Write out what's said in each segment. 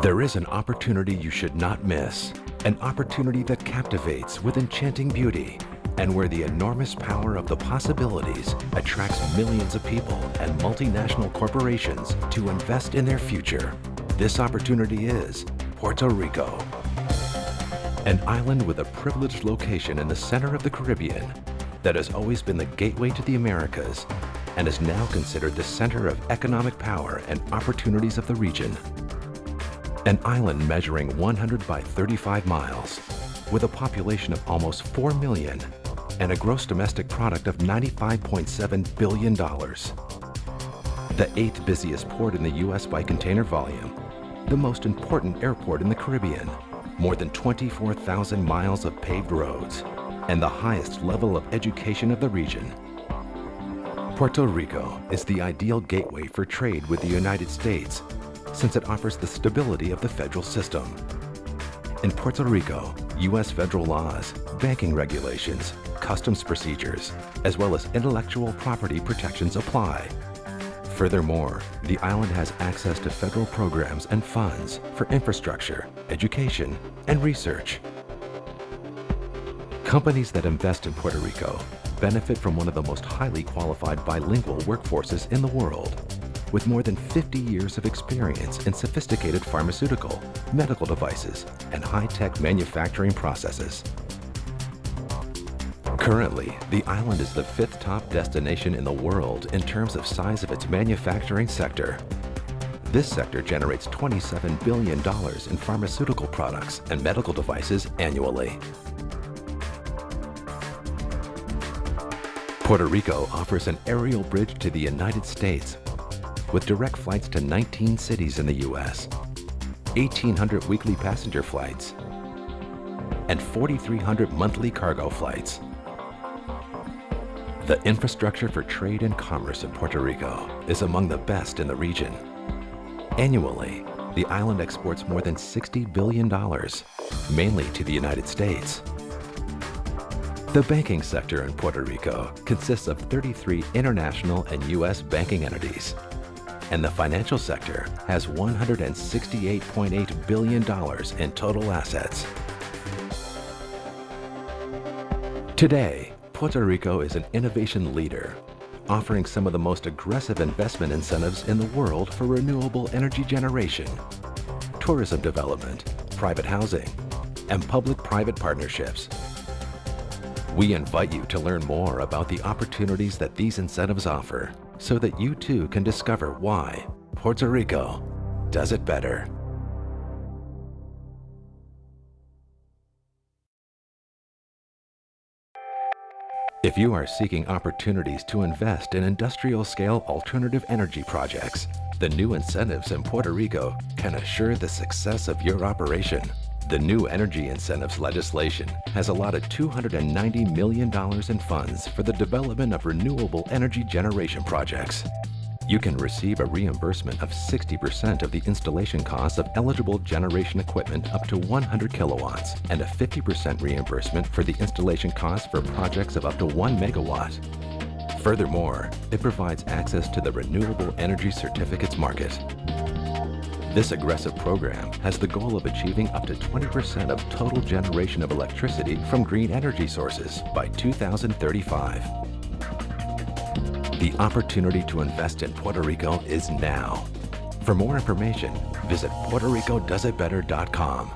There is an opportunity you should not miss, an opportunity that captivates with enchanting beauty, and where the enormous power of the possibilities attracts millions of people and multinational corporations to invest in their future. This opportunity is Puerto Rico, an island with a privileged location in the center of the Caribbean that has always been the gateway to the Americas and is now considered the center of economic power and opportunities of the region. An island measuring 100 by 35 miles, with a population of almost 4 million and a gross domestic product of $95.7 billion. The 8th busiest port in the U.S. by container volume, the most important airport in the Caribbean, more than 24,000 miles of paved roads, and the highest level of education of the region. Puerto Rico is the ideal gateway for trade with the United States, since it offers the stability of the federal system. In Puerto Rico, U.S. federal laws, banking regulations, customs procedures, as well as intellectual property protections apply. Furthermore, the island has access to federal programs and funds for infrastructure, education, and research. Companies that invest in Puerto Rico benefit from one of the most highly qualified bilingual workforces in the world, with more than 50 years of experience in sophisticated pharmaceutical, medical devices, and high-tech manufacturing processes. Currently, the island is the 5th top destination in the world in terms of size of its manufacturing sector. This sector generates $27 billion in pharmaceutical products and medical devices annually. Puerto Rico offers an aerial bridge to the United States with direct flights to 19 cities in the U.S., 1,800 weekly passenger flights, and 4,300 monthly cargo flights. The infrastructure for trade and commerce in Puerto Rico is among the best in the region. Annually, the island exports more than $60 billion, mainly to the United States. The banking sector in Puerto Rico consists of 33 international and U.S. banking entities, and the financial sector has $168.8 billion in total assets. Today, Puerto Rico is an innovation leader, offering some of the most aggressive investment incentives in the world for renewable energy generation, tourism development, private housing, and public-private partnerships. We invite you to learn more about the opportunities that these incentives offer, so that you too can discover why Puerto Rico does it better. If you are seeking opportunities to invest in industrial-scale alternative energy projects, the new incentives in Puerto Rico can assure the success of your operation. The new energy incentives legislation has allotted $290 million in funds for the development of renewable energy generation projects. You can receive a reimbursement of 60% of the installation costs of eligible generation equipment up to 100 kilowatts and a 50% reimbursement for the installation costs for projects of up to 1 megawatt. Furthermore, it provides access to the renewable energy certificates market. This aggressive program has the goal of achieving up to 20% of total generation of electricity from green energy sources by 2035. The opportunity to invest in Puerto Rico is now. For more information, visit PuertoRicoDoesItBetter.com.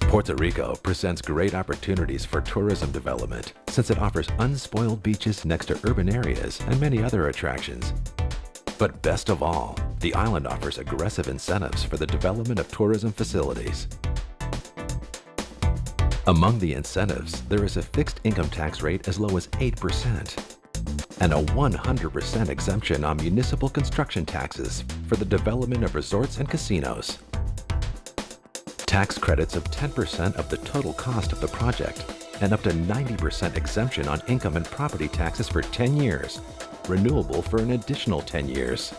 Puerto Rico presents great opportunities for tourism development since it offers unspoiled beaches next to urban areas and many other attractions. But best of all, the island offers aggressive incentives for the development of tourism facilities. Among the incentives, there is a fixed income tax rate as low as 8% and a 100% exemption on municipal construction taxes for the development of resorts and casinos. Tax credits of 10% of the total cost of the project and up to 90% exemption on income and property taxes for 10 years, renewable for an additional 10 years.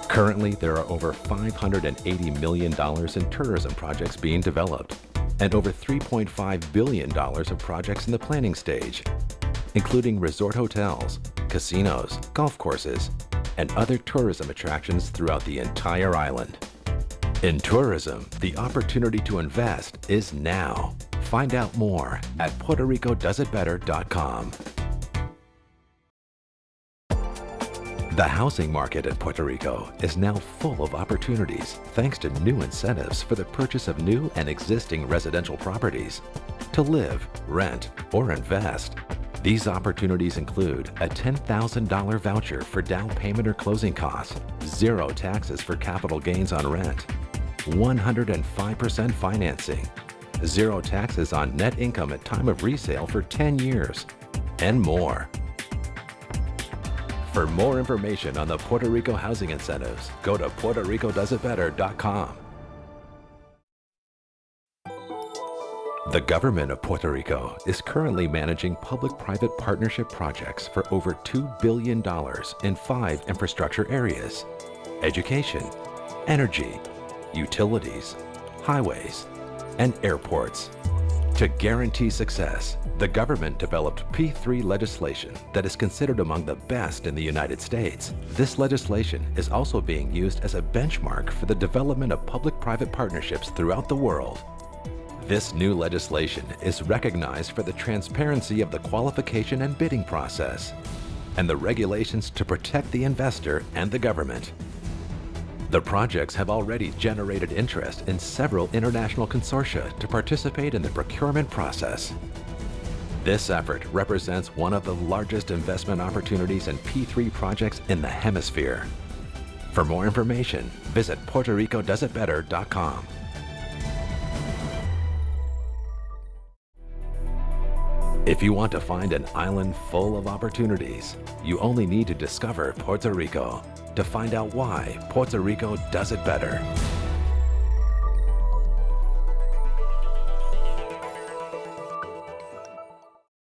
Currently, there are over $580 million in tourism projects being developed, and over $3.5 billion of projects in the planning stage, including resort hotels, casinos, golf courses, and other tourism attractions throughout the entire island. In tourism, the opportunity to invest is now. Find out more at PuertoRicoDoesItBetter.com. The housing market in Puerto Rico is now full of opportunities thanks to new incentives for the purchase of new and existing residential properties. To live, rent, or invest, these opportunities include a $10,000 voucher for down payment or closing costs, 0 taxes for capital gains on rent, 105% financing, 0 taxes on net income at time of resale for 10 years, and more. For more information on the Puerto Rico housing incentives, go to PuertoRicoDoesItBetter.com. The government of Puerto Rico is currently managing public-private partnership projects for over $2 billion in 5 infrastructure areas: education, energy, utilities, highways, and airports. To guarantee success, the government developed P3 legislation that is considered among the best in the United States. This legislation is also being used as a benchmark for the development of public-private partnerships throughout the world. This new legislation is recognized for the transparency of the qualification and bidding process, and the regulations to protect the investor and the government. The projects have already generated interest in several international consortia to participate in the procurement process. This effort represents one of the largest investment opportunities in P3 projects in the hemisphere. For more information, visit PuertoRicoDoesItBetter.com. If you want to find an island full of opportunities, you only need to discover Puerto Rico to find out why Puerto Rico does it better.